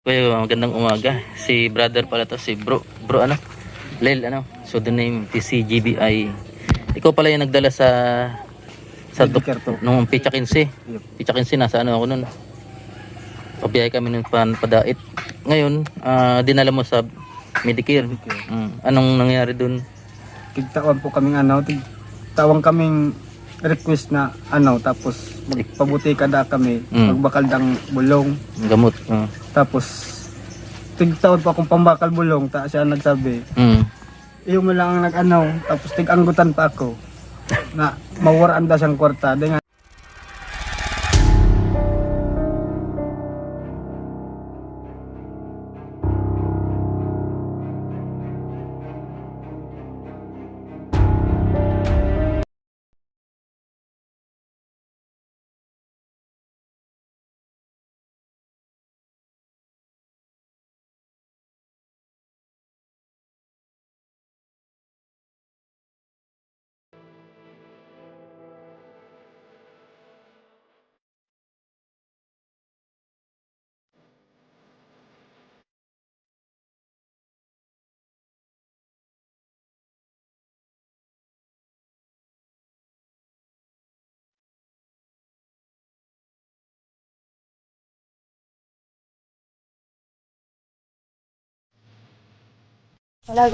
Kuya, magandang umaga. Si brother pala to, si bro ano? Lel ano? So the name TCGBI. Ikaw pala yung nagdala sa nung Picha 15. Picha 15 nasa ano ako noon. Pabiyahe kami ng padait. Ngayon, dinala mo sa Medicare. Anong nangyari dun? Tigtawan po kaming tigtawang kaming request na tapos magpabuti kada kami, magbakal dang bulong. Gamot. Tapos tigtawon po akong pambakal bulong, ta siya nagsabi. Iyo mo lang ang tapos tiganggutan pa ako na mawaraan da siyang kwarta. Wala.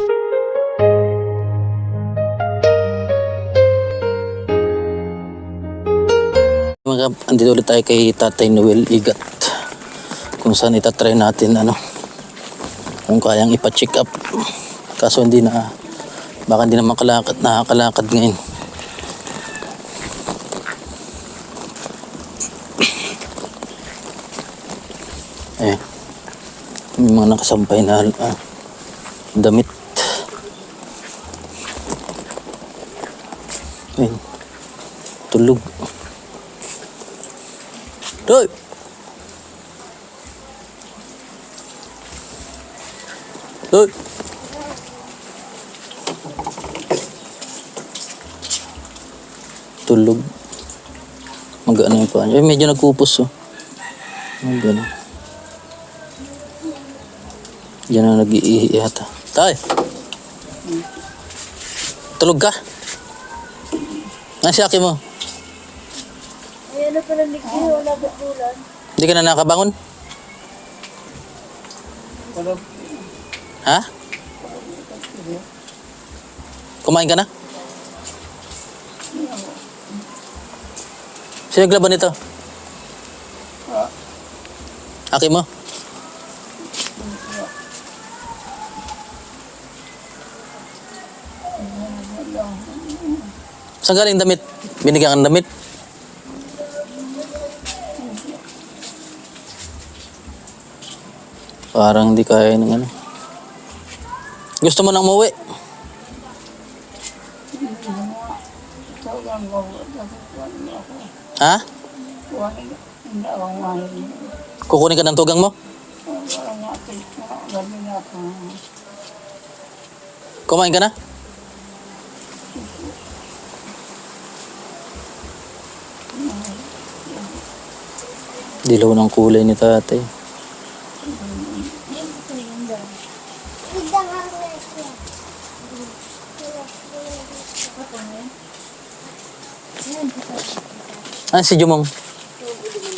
Andito ulit tayo kay Tatay Noel Igat. Kung saan itatry natin kung kayang ipa-check up. Kaso baka hindi naman nakakalakad ngayon. May mga nakasampay na damit. Ayun, tulog. Doy! Doy! Tulog. Mag-ano yung paa niya. Medyo nagkupos Mag-ano. Diyan na nag-iihi yata. Tay! Tulog ka? Nasi aki mo? Ayan na pala ligdi, wala ba bulan? Hindi ka na nakabangon? Ha? Kumain ka na? Sino naglaban nito? Aki mo? Saan galing damit? Binigyan ka ng damit? Parang hindi kaya ng Gusto mo nang umuwi? Ha? Kukunin ka ng tugang mo? Kumain ka na? Dilaw ng kulay ni tatay. Si Jumong.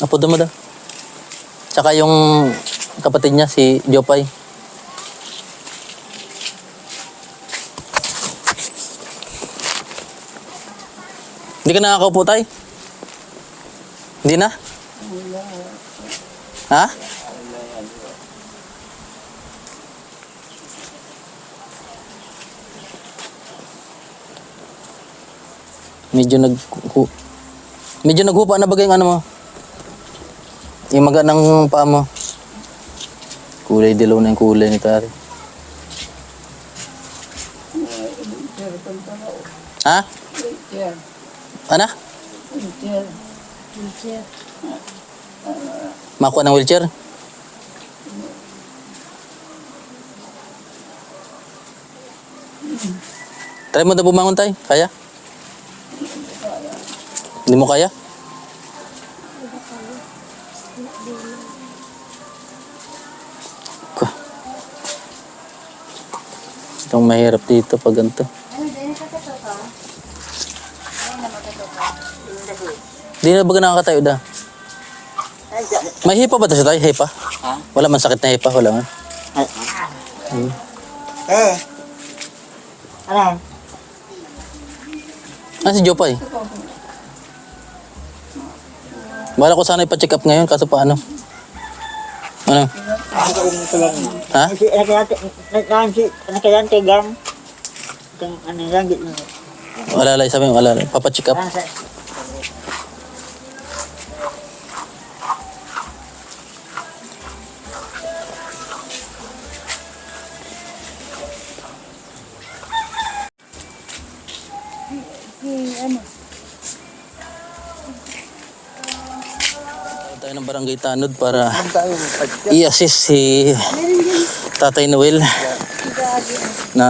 Apo mo daw. Tsaka yung kapatid niya, si Jopay. Hindi ka nakakaupo, tay? Hindi na? Ha? Medyo naghupa na bagay yung mo. Yung maga ng paa mo. Kulay dilaw na yung kulay ni Tari. Ha? Ano? Wheelchair. Makuha ng wheelchair? Try mo na bumangon tayo. Kaya? Hindi mo kaya? Itong mahirap dito pag ganito. Di na ba nakakatayo da? May hipa ba ito siya tayo? Hipa? Wala man sakit na hipa? Wala man? Ano? Ah, si Jopay. Bala ko sana ipa-check up ngayon kaso paano? Ano? Ha? Nakilante gang. Ano lang, Alalay, sabi mo, alalay. Papa-check up. Tayo ng barangay Tanod para i-assist si Tatay Noel na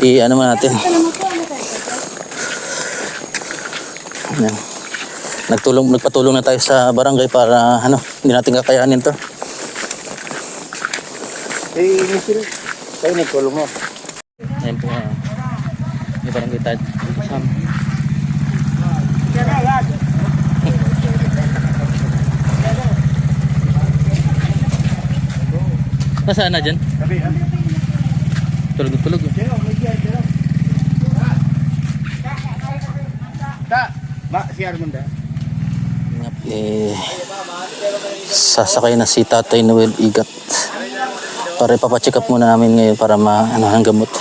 i-ano mo natin. Yan. Nagpatulong na tayo sa barangay para ano, hindi natin kakayanin to. Misil, kayo nagtulong mo. Ayan po, yung barangay Tanod. Nasaan na dyan? Tulog. Siar mo da. Sasakay na si Tatay Noel Igat. Para ipapacheck up muna namin ngayon para ang gamot.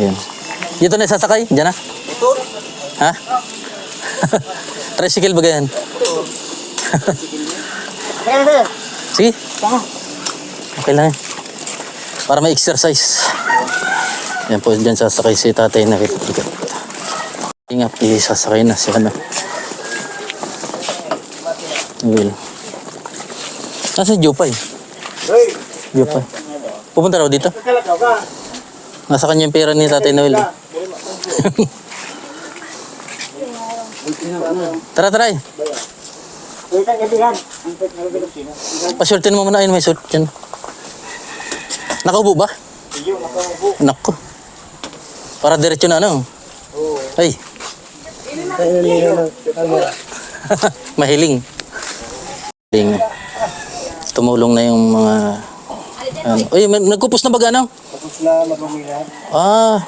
Ayun. Dito na sasakay? Diyan na? Ha? Tricycle ba ganyan? Sige. Okay lang yan. Para may exercise. Yan po, dyan sasakay si Tatay Noel Igat. Ingat, sasakay na si ano. Noel. Nasa Jopay? Jopay. Pupunta raw dito? Nasa kanya yung pera ni Tatay Noel. Tara. Pasultin mo muna, ayun may suit dyan. Nakaupo ba? Nako. Para diretso na ano? Ay. Mahiling. Tumulong na yung mga ano. Uy, nagkupos na ba ano? Tapos na magumihan. Ah,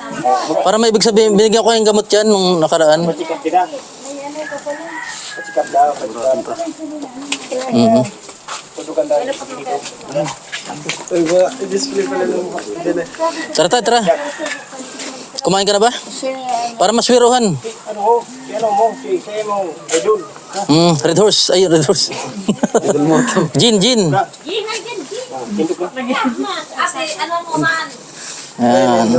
para may ibig sabihin, binigyan ko yung gamot yan nung nakaraan. Pasikap kita. Pasikap daw. Tutukan daw. I-display pala ng Tara. Kumain ka na ba? Para maswiruhan. Ano mo? Sa'yo mo, idol. Red Horse. Ay, Red Horse. Gin. Yan.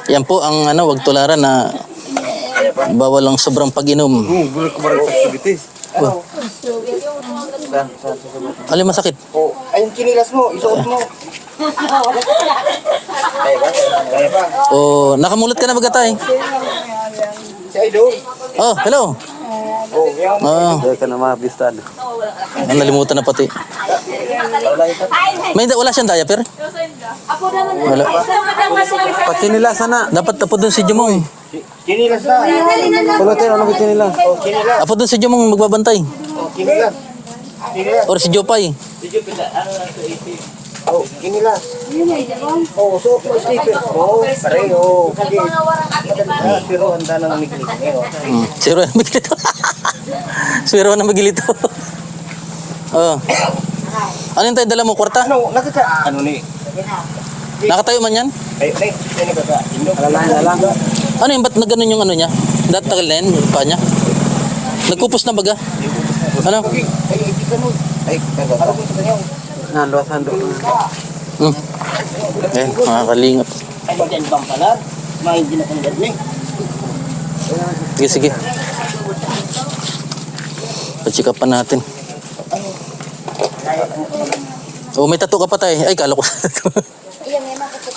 Yan po ang ano, wag tularan na bawal ang sobrang pag-inom. Gulo ko barang activities. Ano? Alin masakit? Oh, ay yung kinilas mo, isuot mo. Kaya ba? Oh, nakamulot ka na ba tay? Si idol. Oh, hello. Oh, yan. Oh, Dahil ka na mabistad. nalimutan na pati. Wala siyang diaper? Wala. Pati nila sana. Dapat apo doon si Jumong. Kinilas na. Pagkatay, ano ba kinilas? Oh, kinilas. Apo doon si Jumong magbabantay. Oh, kinilas. Kinilas. Or si Jopay. Oh, kinilas. Oh, suot mo slipper. Oh, pareho. Pero handa nang miglit. Siro na magilito. Siro na magilito. Oh. Ano yung tayo dala mo? Kwarta? Ano, nakaka... Ano ni? Nakatayo man yan? Ay, sino ka ka? Alam. Ano yung ba't na ganun yung ano niya? Dahil tagal na yan, yung paa niya? Nagkupos na baga? Ano? Ay, hindi ka nun. Ay, ano kung sa kanyaw? Nando. Ayan, mga kalingap. Ay, magyan bang pala? Hindi na kong gadling. Sige. Pa-check up pa natin. Oh, may tattoo ka pa tay. Ay, kala ko.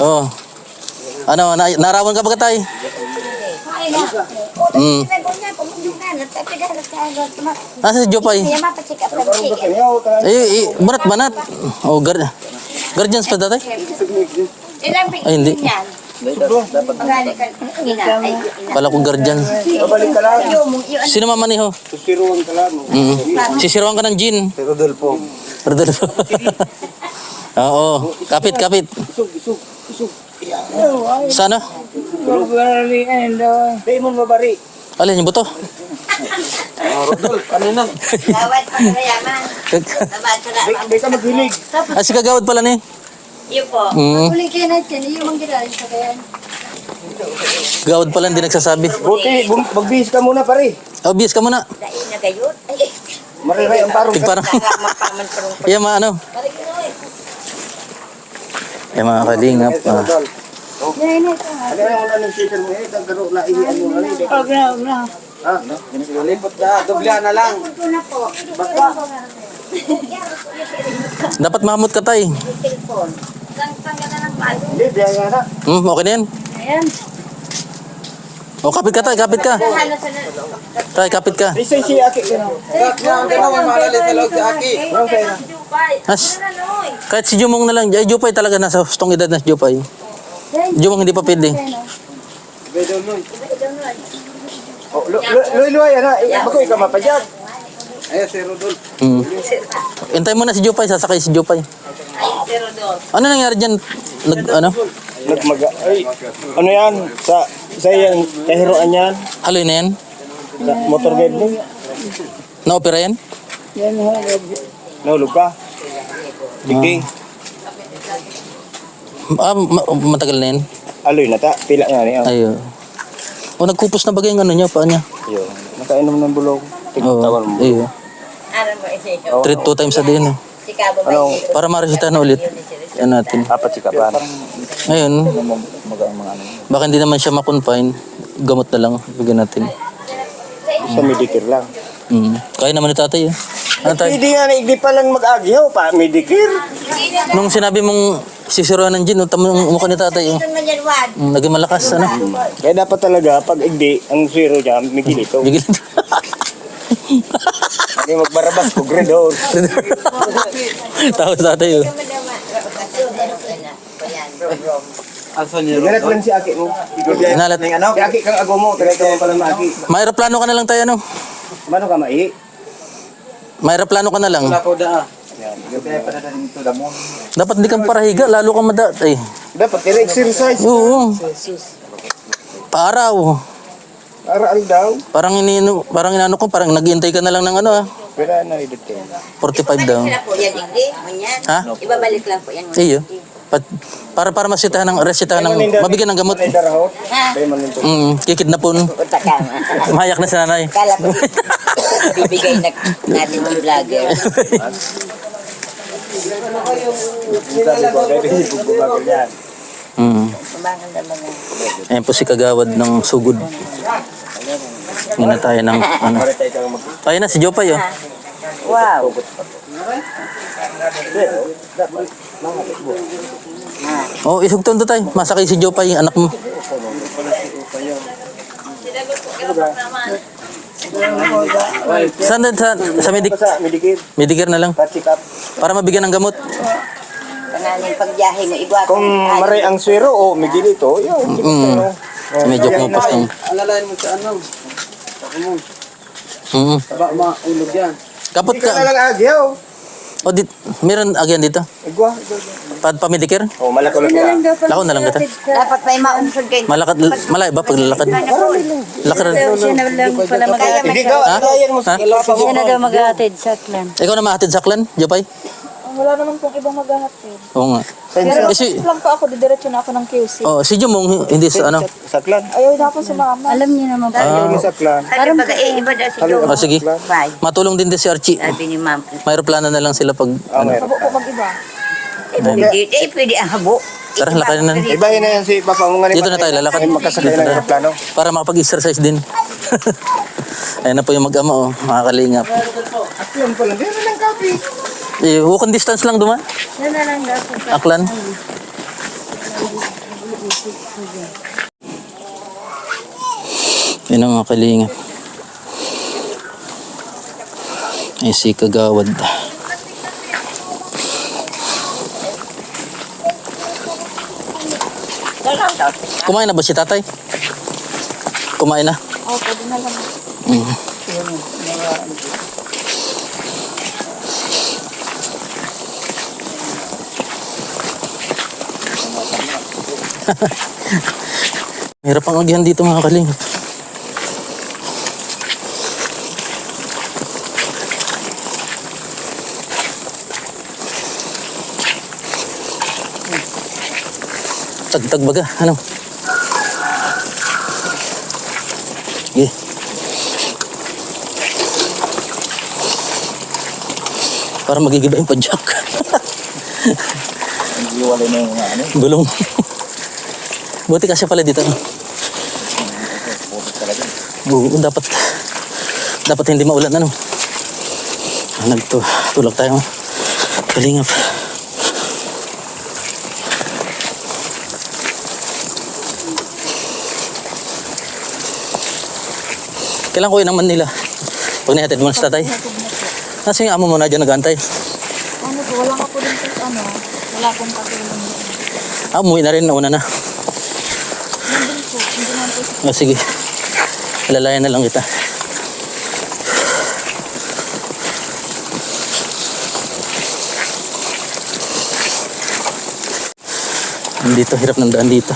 Oh. Ano, narawan ka ba tay? Nasa si Jopay? Banat. Oh, guardians pa tatay? Ilang Ay, hindi. bigyan yan? Magaling ka, ina. Ay, ina. Pala ko guardian. Babalik ka lang. Yung Sino mamaniho? Susiruan ka lang. Sisiruan ka ng gin. Si Rodolfo. Rodolfo. Oo. Kapit, kapit. Isog. Sana? Di mo mabari. Alin yung buto? Rodolfo, ano na? gawad pa sa yaman. Tamad sa laman. Di ka maghilig. Ah, si kagawad pala ni. Iyo po. Huli kayo natin, yung mga ginagawa sa kayan. Gawad pala hindi nagsasabi. Buti, magbihis ka muna pare. Obvious ka muna. Dahil na gayot. Ay, Mariray ang parang ka. Parang, mapaman parang yan mga ano. Yan mga kalingap. Yan, ito. Ano yung ano yung shaker mo eh? Garo na ihian mo na rin. Ha? Lipot na. Doblehan na lang. Ito na po. Dapat mahamot ka tay. telepon. Tanggal na ng palo. Hindi, biyaya na. Okay na yan. Ayan. O kapit ka tay, kapit ka. Halo sa Tay, kapit ka. Isay si Aki. As, kahit si Jumong na lang. Ay, Jupay talaga nasa hustong edad na si Jupay. Jumong hindi pa pwede. Oh, luy-luy na. Bako ikaw mapadyag. Ayan si Rodolfo. Hintay mo na si Jupay, sasakay si Jupay. pero doon. Ano nangyari dyan? Ano? Ay, ano yan? Sa yan, kahiruan yan. Haloy na yan? Sa motor guide mo. Na-opera yan? Nahulog ka. Digding. Ah, matagal na yan? Aloy na ta. Pila nga niya. Ayun. O nagpupos na bagay yung ano niya, paa niya. Yun. Nakainom ng bulong. Tigtawan mo. Ayun. Ano mo ito? Treat 2 times a day na. Si Cabo ba Ano? ito? Para maresita na ulit. Yan natin. Apat sikapan. Ngayon, baka hindi naman siya makonfine. Gamot na lang. Bigyan natin. Sa Medicare lang. Kaya naman ni tatay eh. Ano tayo? Hindi nga na, hindi pa lang mag-agyaw pa. Medicare. Nung sinabi mong sisiruan ng gin, tamang mukha ni tatay. Ito naman yan, Juan. Naging malakas, ano? Kaya dapat talaga, pag hindi, ang zero niya, migilito. Bigil. Hindi magbarabas ko, gredor. Tapos tatay oh. Ganat lang si Aki mo. Nalat. Si Aki kang ago mo, talaga mo pala na Aki. May aeroplano ka na lang tayo, ano? Mano ka mai? May aeroplano ka na lang. Ako da. Dapat hindi kang parahiga, lalo kang madatay. Dapat i-exercise. Oo. Paraw. Para ang daw. Parang inano ko, parang naghihintay ka na lang ng ano ah. Pero ano, edit ka. 45 daw. Sila po yan, hindi. Manyan. Ha? Ibabalik lang po yan. Iyo. Para masitahan ng mabigyan ng gamot. Ay darahot. Ha? Bay man nito. Kikidnapon. Punta ka. Mahayak na si nanay. Kala ko bibigay na natin yung vlogger. Sabi ko, kaya hindi po bumagal yan. Kumangan naman yan. Ayan po si kagawad ng sugod. Ngayon na tayo ng ano. Ayun na si Jopay oh. Wow. Oh, isugton to tayo. Masakay si Jopay, anak mo. Saan sa Sa Medicare, Medicare na lang. check up. Para mabigyan ng gamot. Pangaling pagbiyahe mo, igwa Kung maray ang swero o migilito, yun. Medyo kumpas ng... Alalayan mo sa ano? Taba maulog yan. Kapot Hindi ka na ka. lang agyaw. O, meron agyan dito. Igwa. Pa Medicare? Oh, malako lang ka. Lako na lang kita. dapat may maunsod kayo. Malay ba pag lalakad? Lakad. Siya na lang pala mag-aatid. Hindi ka, Ha? alayan mo sa Ha? ilapan mo. Siya na daw mag-aatid sa clan. Ikaw na mahatid sa klan, Jopay? Wala naman pong ibang mag-ahatid. Oo nga. Pero Eh, si, lang po ako, didiretso na ako ng QC. si Jumong, hindi sa ano. Sa clan. Ayaw na ako si mama. Alam niyo naman po. Ano sa clan? Parang iba daw si Joe. O, sige. Bye. Matulong din si Archie. Sabi ni ma'am. May aeroplano na lang sila pag... Ano. Habo po mag-iba. Pwede ang habo. Tara, lakarin na. Ibahin na yan si Papa mo nga ni Dito na tayo, lalakad. Ay, makasakay na yung plano. Para makapag-exercise din. Ayan na po yung mag-ama, oh. Makakalingap. At yun pala, hindi na lang kape. Walking distance lang duma. Yan na lang daw po. Aklan. Yan ang mga kalingap. Ay si kagawad. Kumain na ba si tatay? Kumain na? Oo, pwede na lang. Mm. Hirap ang agihan dito mga kalingap. Tagtag baga, ano? Yeah. Para magigiba yung padyak. Iwalay na yung ano. Gulong. Buti kasi pala dito. No? Oo, dapat hindi maulan ano. Nagtulak tayo. Kalingap. Kailan ko yun naman nila? Pag nahatid mo na sa tatay. Nasa yung amo mo na dyan nag-antay? Ano po, wala ka po din sa ano. Wala akong katulong. Umuwi na rin, nauna na. Nandun po, hindi naman po sa Sige. Alalayan na lang kita. Dito, hirap ng daan dito.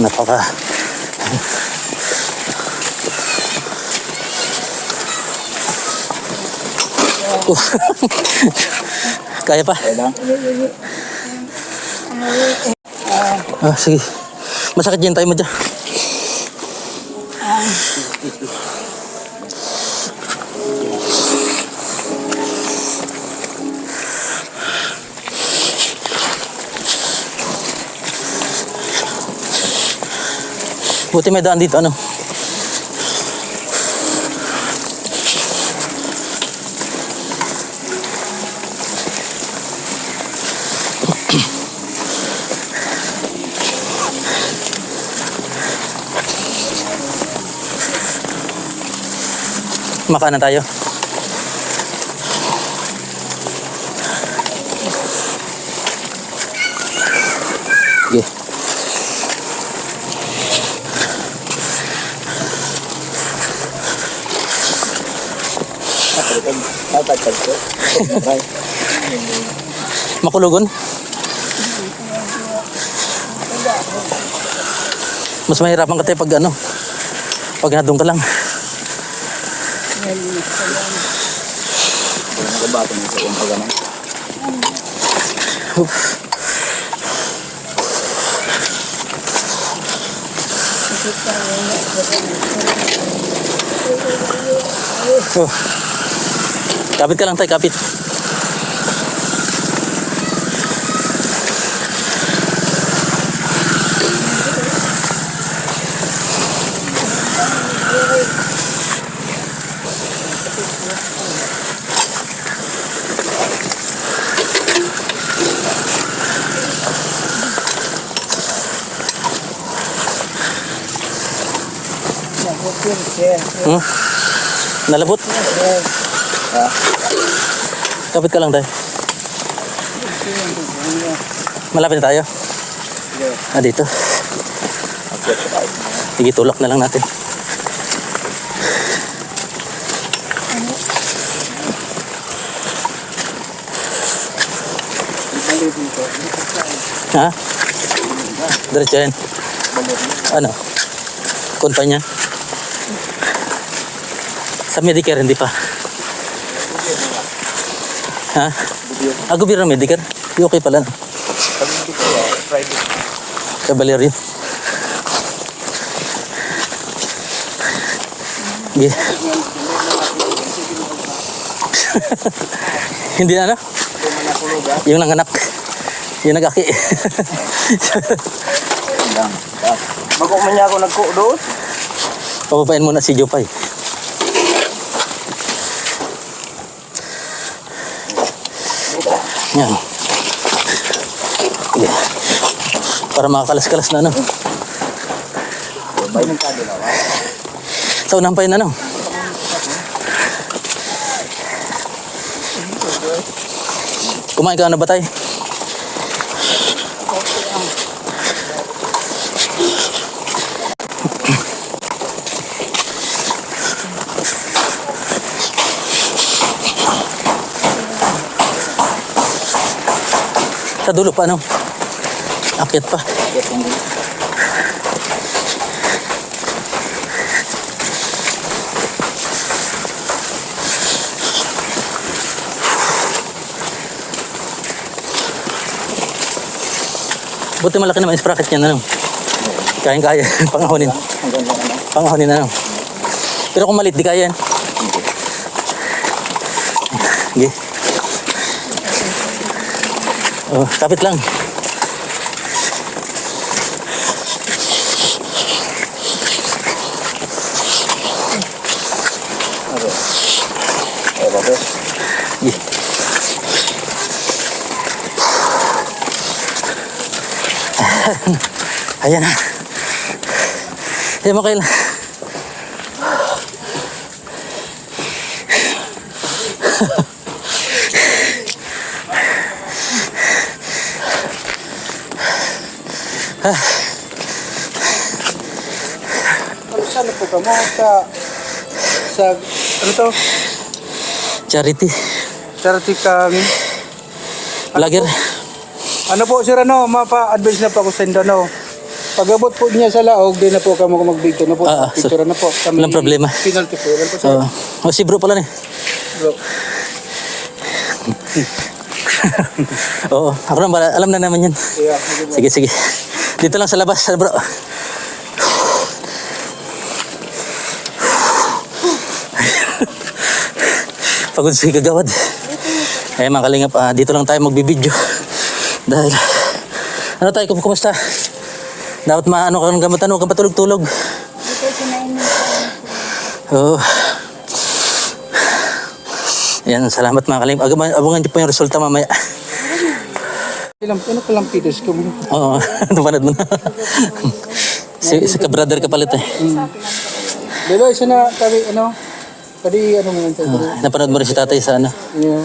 Napaka kaya pa? Sige. Masakit dyan tayo mo dyan. Buti may daan dito, ano? Makanan tayo. Okay. Makulugon? Mas mahirapan ka tayo pag ano, pag nadung ka lang. Nagabata mo sa iyong pagano. Oh. Kapit ka lang tayo, kapit. Nalabot? Kapit ka lang tayo. Malapit na tayo? Dito. Sige, tulak na lang natin. Ha? Diretso yan. Ano? Kumpanya? Sa Medicare hindi pa. Ha? Gobyerno Medicare? Di okay pala. Sa Valerio. Yeah. Hindi na ano? Yung nanganak. Yung nag-aki. Mag-uman niya ako nagko doon. Papapain muna si Jopay. Yan. Yeah. Para makakalas-kalas na ano. Bay ng kadalawa. Sa unang pa yun, ano? Kumain ka na ba tayo? Sa dulo pa, ano? Akyat pa. Buti malaki naman yung sprocket niyan, ano? Kayang-kaya. Pangahonin. Pangahonin, ano? Pero kung malit, di kaya yan. Sige. Oh, kapit lang. Ay, babe. Sige. Ayan na. Ayan mo kailan. Saan na po ka mo sa ano to? Charity. Charity kang Vlogger. ano po sir ano, mapa-advise na po ako sa Indano. Pag-abot po niya sa laog, di na po kamo mag-video na po. Picture na po. Kami walang problema. Penalty po. Yan po sir. Oh, si bro pala ni. Bro. Oo, ako na bala. Alam na naman yan. Yeah, Sige, sige. Dito lang sa labas, bro. Pagod si kagawad. Eh mga kalingap, dito lang tayo magbibideo. Dahil, ano tayo, kumusta? Dapat maano ka ng gamot, ano ka patulog-tulog. Oo. Yan, salamat mga kalingap. Abangan niyo po yung resulta mamaya. Ano palang pitos ko mo? Oo, napanood mo na. si ka-brother ka palit eh. Dilo, isa na kami ano? Pwede ano mo yun sir? Napanood mo rin si tatay sa ano. Yeah.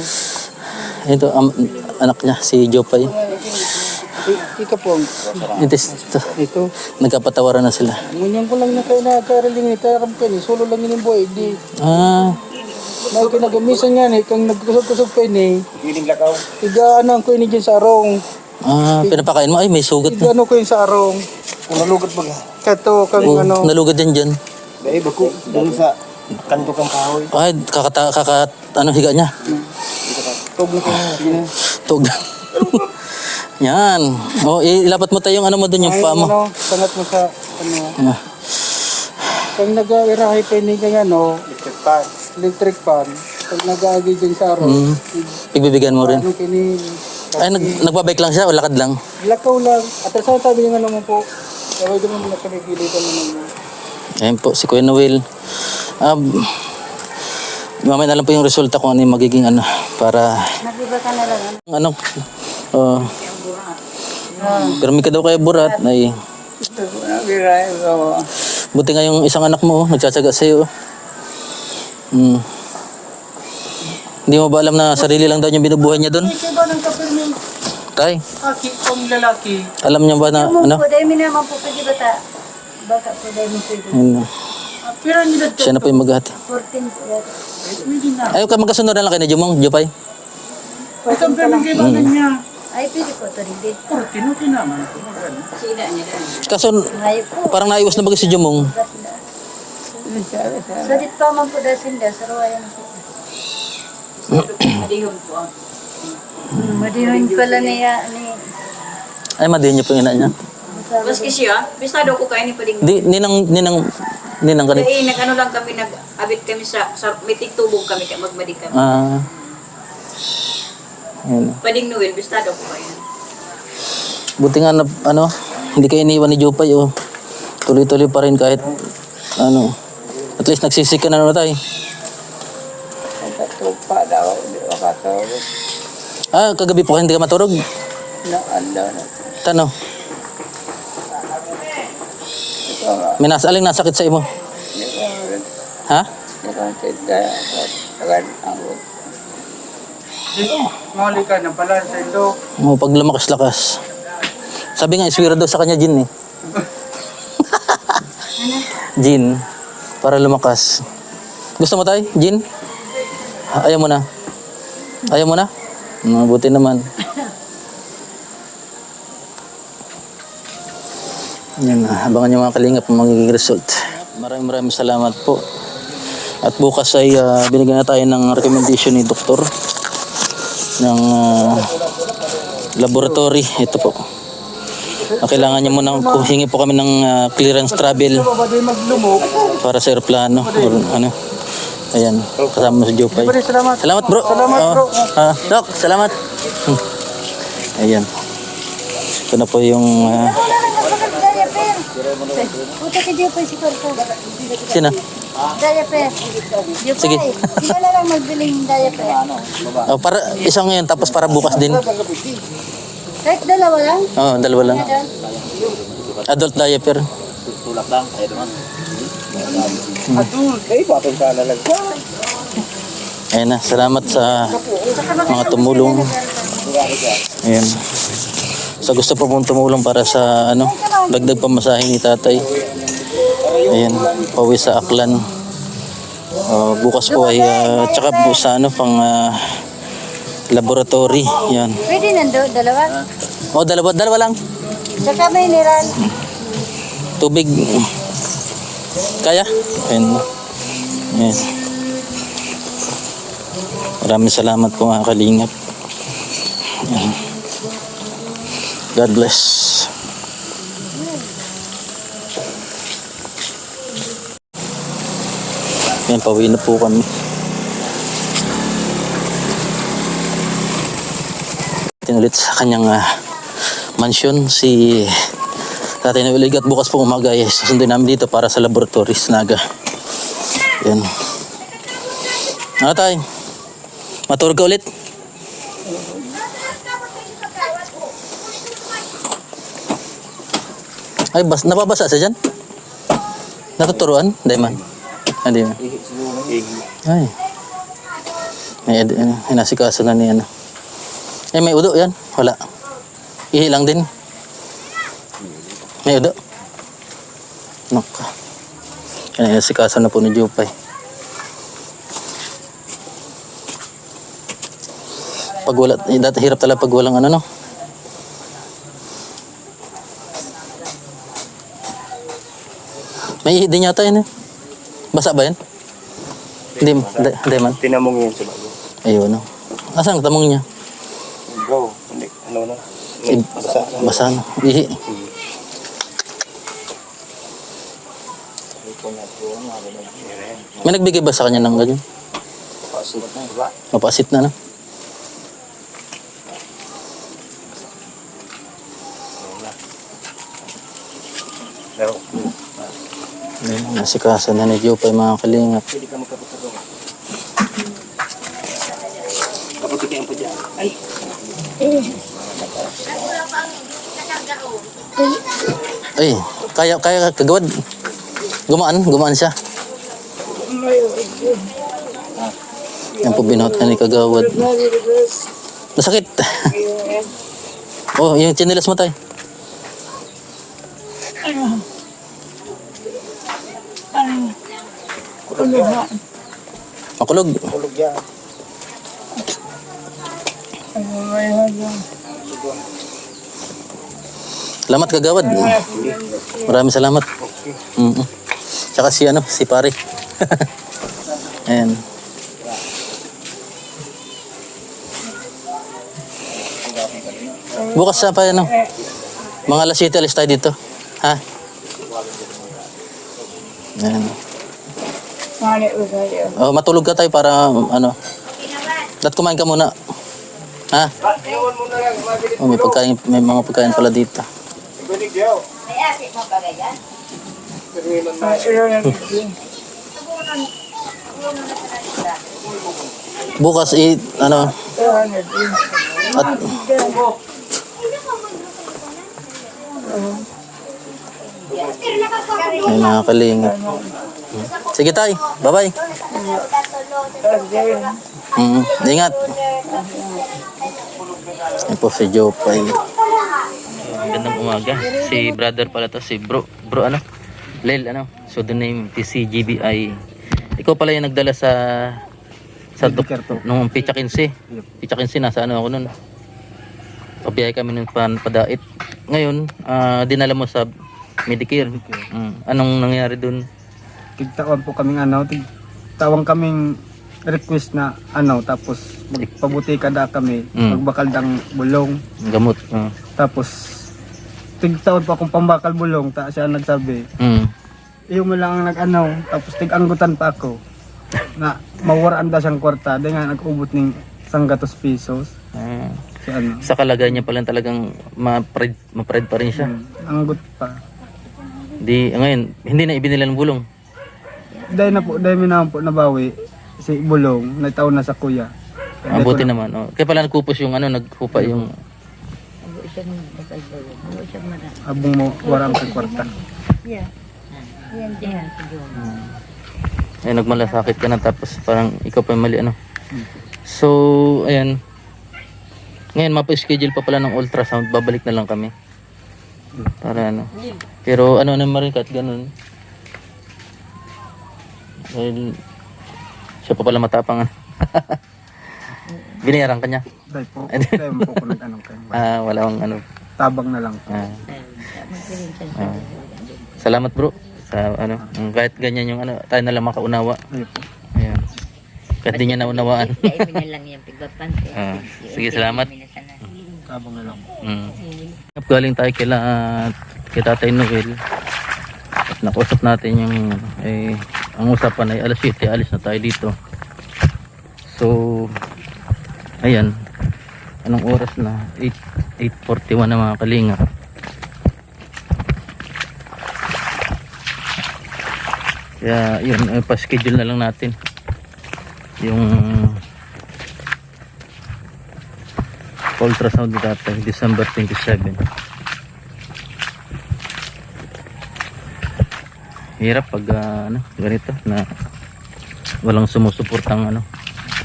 Ito, anak niya, si Jopay. Ika po. Ito. Nagkapatawaran na sila. Ngunyan ko lang na kayo na karaling ni Taram ka ni. Solo lang yun yung boy. Di. May kinagamisan nga ni. Kung nagkusog-kusog pa ni. Piling lakaw. Iga ano ang kuya ni dyan sa arong. Pinapakain mo, ay may sugat Iga na. ano ko yun sa arong. Kung nalugad ba? Kato kang Oh, ano. nalugad dyan. Dahil ba ko? Doon sa kanto kang kahoy. Ay, ano higa niya? Tog na kayo. Tug. Yan. O, ilapat mo tayo yung ano mo dun, yung paa mo. Ano, sangat mo sa ano. Ah. Kung nag-irahay pa ni kang ano. Electric fan. Pag nag-aagi dyan sa arong. Pagbibigyan mo rin. Ano kini. Ay, nagbabike lang siya o lakad lang? Lakaw lang. At saan tabi nga naman po. Kaya doon mo na kami gilitan naman. Ayun po, si Kuya Noel. Mamaya na lang po yung resulta kung ano yung magiging ano. Para, Nagiba ka na lang. ano. Pero may ka daw kaya burat. Ay, buti nga yung isang anak mo, nagtsatsaga sa'yo. Hindi mo ba alam na sarili lang daw yung binubuhay niya doon? Ito ba ng kapirmin? Tay, Aki kong lalaki. alam niya ba na ano? Po, dahil naman po pwede bata. Baka po dahil mo pwede. Ano, Pero ang nilad siya na po yung maghati. 14 po yata. Pwede na. Ayaw ka magkasunod na lang kay na Jumong, Jupay. Ito ang pinag-ibagan niya. Ay, pwede po ito rin. Tinuti naman. Kaso, Ngayon po. parang naiwas na bagay si Jumong. So, dito pa man po dahil sinda. Sa ruwayan po. Madihon pala niya. Ay, madihin niyo po yung ina niya. Maski siya, bistado ko kayo ni Pading. Di, ninang ganit. Kaya nag-ano lang kami, nag-abit kami sa may tigtubog kami, kaya magmadig kami. Ayun. Pading Noel, bistado ko kayo. Buti nga na, ano, hindi kayo iniwan ni Jupay, oh. Tuloy-tuloy pa rin kahit, ano, at least nagsisik ka na naman tayo. Tupa daw. Hindi makatawag. Kagabi po hindi ka maturog. Naanda na. Tano? May aling nasakit sa imo? Ha? Mali ka na pala sa ilo. Oh, pag lumakas-lakas. Sabi nga, iswira daw sa kanya, Jin eh. Jin, para lumakas. Gusto mo tayo, Jin? Ayaw mo na? Ayaw mo na? Mabuti naman. Yan, abangan niyo mga kalingap ang magiging result. Maraming salamat po. At bukas ay binigyan na tayo ng recommendation ni doktor ng laboratory. Ito po. Kailangan niya muna, hingi po kami ng clearance travel para sa aeroplano. Or, ano. Ayan, kasama si Jopay. Salamat bro. Doc, salamat. Ayan. Ito na po yung... Puta ka Diyo pa si Korko. sino? Diaper. Diyo pa Sige. Di ba na lang magbiling diaper? Oh, para isang ngayon tapos para bukas din. Kahit dalawa lang? Oh, dalawa lang. Adult diaper. Ayan na, salamat sa mga tumulong. Ayan. Sa gusto po pong tumulong para sa ano, dagdag pamasahe ni tatay. Ayan, pauwi sa Aklan. Bukas po ay tsaka po sa ano pang laboratory. Yan. Pwede nando, dalawa. Oh, dalawa lang. Saka may niran. Tubig. Kaya? Ayan. Ayan. Maraming salamat po mga kalingap. Ayan. God bless. Ayan, pauwi na po kami. Tinulit sa kanyang mansyon si Tatay Noel. At bukas po umaga ay susundin namin dito para sa laboratories Naga. Yan. Ano tayo? Matulog ka ulit? Ay, napabasa siya dyan? Natuturuan? Dayman? Hindi na. Ay. May nasikaso na niya. Eh, may udo yan? Wala. Ihi lang din. May udo. Naka. Yan, nasikaso na po ni Jopay. Pag wala, dati hirap talaga pag walang ano, no? May ihi din yata yun eh. Basa ba yan? Hindi man. Tinamong yun sa bago. Ayun, no? Asan ang tamong niya? Bro, hindi, ano na. Basa na. Ihi. May nagbigay ba sa kanya ng ganyan? Mapasit na, no? Nasikaso na ni Jopay mga kalingap. Ay, kaya kagawad. Gumaan siya. Yan po binuhat na ni kagawad. Masakit. Oh, yung chinelas mo tayo. Makulog. Kulog yan. Salamat kagawad. Maraming salamat. Tsaka si pare. Ayan. Bukas sa pa yan, no? Mga alas 7 alis tayo dito. Ha? Ayan. Oh, matulog ka tayo para ano. Dapat kumain ka muna. Ha? Oh, may mga pagkain pala dito. Bukas ano? At Ay, mga kalinga. Sige tay, bye-bye. Ingat. Yan po si Jopay. Magandang umaga. Si brother pala to, si bro. Bro ano? Lel ano? So the name TCGBI. Ikaw pala yung nagdala sa Medicare to. nung Picha 15. Yep. Picha 15 nasa ano ako nun. Pabiyahe kami ng padait. Ngayon, dinala mo sa Medicare. Anong nangyari dun? Tigtawan po kaming tigtawang kaming request na tapos magpabuti kada kami, magbakal ng bulong. Gamot. Tapos tigtawon pa akong pambakal bulong, ta siya nagsabi. Iyo mo lang ang tapos tiganggutan pa ako na mawaraan da siyang kwarta, di nga nag-ubot ng 100 pesos. Si Sa kalagayan niya pala talagang ma-pride pa rin siya. Anggot pa. Ngayon, hindi na ibinila ng bulong. Dahil mi naman po nabawi si bulong, naitaon na sa kuya. Mabuti naman. Oh. Kaya pala nagkupos yung naghupa yung... Abong mo warang sa kwarta. Ay, nagmalasakit ka na tapos parang ikaw pa yung mali So, ayan. Ngayon, mapa-schedule pa pala ng ultrasound. Babalik na lang kami. Para Pero naman rin kahit ganun. Dahil siya pa pala matapang. Binayaran ka niya? Dahil mo po kung kayo. Wala akong Tabang na lang po. Salamat bro. Sa kahit ganyan yung tayo na lang makaunawa. Ayun po. Ayan. Kahit di niya naunawaan. Sige, salamat. Tabang na lang. Galing tayo kay Tatay Noel. At nakausap natin yung ang usapan ay alas 7 alis na tayo dito. So ayan, anong oras na? 8:41 na mga kalinga. Kaya yun, pa-schedule na lang natin yung ultrasound ni Tatay, December 27. Hirap pag ganito na walang sumusuportang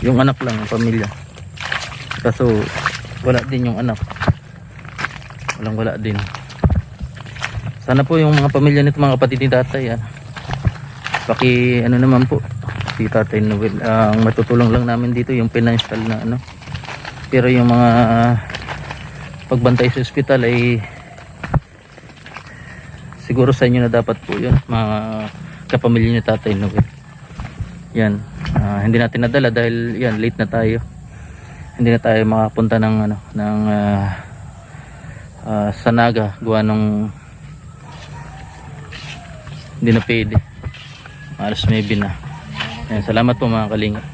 yung anak lang, ang pamilya. Kaso wala din yung anak. Wala din. Sana po yung mga pamilya nito, mga kapatid ni Tatay, naman po si Tatay Noel, ang matutulong lang namin dito yung financial na pero yung mga pagbantay sa ospital ay siguro sa inyo na dapat po yun, mga kapamilya ni Tatay Noel. Yan, hindi natin nadala dahil yan, late na tayo, hindi na tayo makapunta ng sa Naga, gawa nung hindi na pwede, alas 9 na. Yan, salamat po mga kalinga.